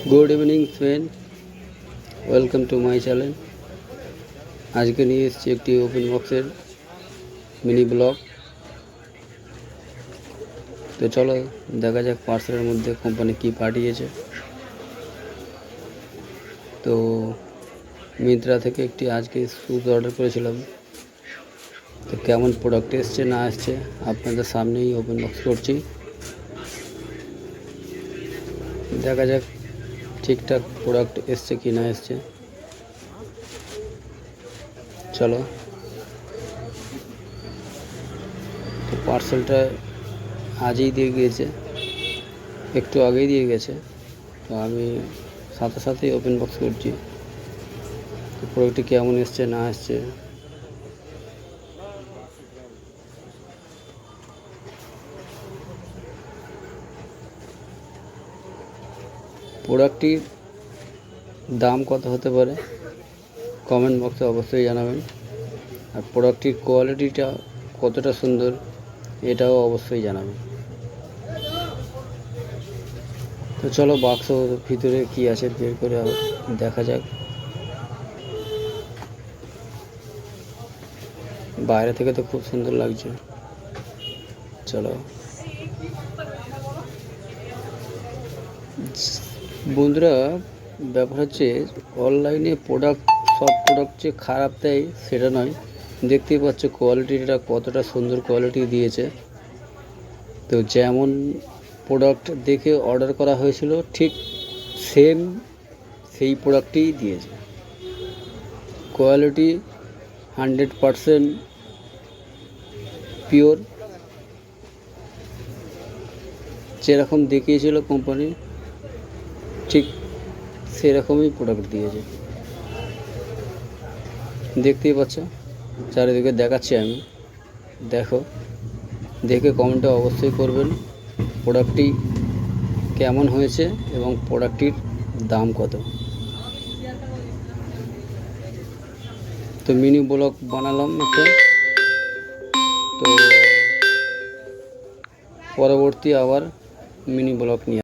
Good evening friend, welcome to my channel. आज के নিয়ে এসেছি একটি ওপেন বক্সের মিনি ব্লগ। তো চলো দেখা যাক পার্সেলের মধ্যে কোম্পানি কি পাঠিয়েছে। তো মিন্ত্রা থেকে একটি আজকে শ্যুজ অর্ডার করেছিলাম। তো কেমন প্রোডাক্ট এসছে না আসছে আপনাদের সামনেই ওপেন বক্স করছি। দেখা যাক ঠিকঠাক প্রোডাক্ট এসছে কি না এসছে। চলো, তো পার্সেলটা আজই দিয়ে গিয়েছে, একটু আগেই দিয়ে গেছে। তো আমি সাথে সাথেই ওপেন বক্স করছি। তো প্রোডাক্টটি কেমন এসছে না আসছে। প্রোডাক্টটির দাম কত হতে পারে কমেন্ট বক্সে অবশ্যই জানাবেন। আর প্রোডাক্টটির কোয়ালিটিটা কতটা সুন্দর এটাও অবশ্যই জানাবেন। তো চলো বাক্স ভিতরে কি আছে বের করে দেখা যাক। বাইরে থেকে তো খুব সুন্দর লাগছে। চলো বন্ধুরা, ব্যাপার হচ্ছে অনলাইনে প্রোডাক্ট সব প্রোডাক্ট যে খারাপ দেয় সেটা নয়। দেখতেই পাচ্ছ কোয়ালিটিটা কতটা সুন্দর কোয়ালিটি দিয়েছে। তো যেমন প্রোডাক্ট দেখে অর্ডার করা হয়েছিল ঠিক সেই প্রোডাক্টই দিয়েছে। কোয়ালিটি 100% পিওর, যেরকম দেখিয়েছিল কোম্পানি ঠিক সেরকমই প্রোডাক্ট দিয়েছে। দেখতেই পাচ্ছ চারিদিকে দেখাচ্ছি আমি, দেখো। দেখে কমেন্টে অবশ্যই করবেন প্রোডাক্টটি কেমন হয়েছে এবং প্রোডাক্টটির দাম কত। তো মিনি ব্লগ বানালাম একটা। তো পরবর্তী আবার মিনি ব্লগ নিয়ে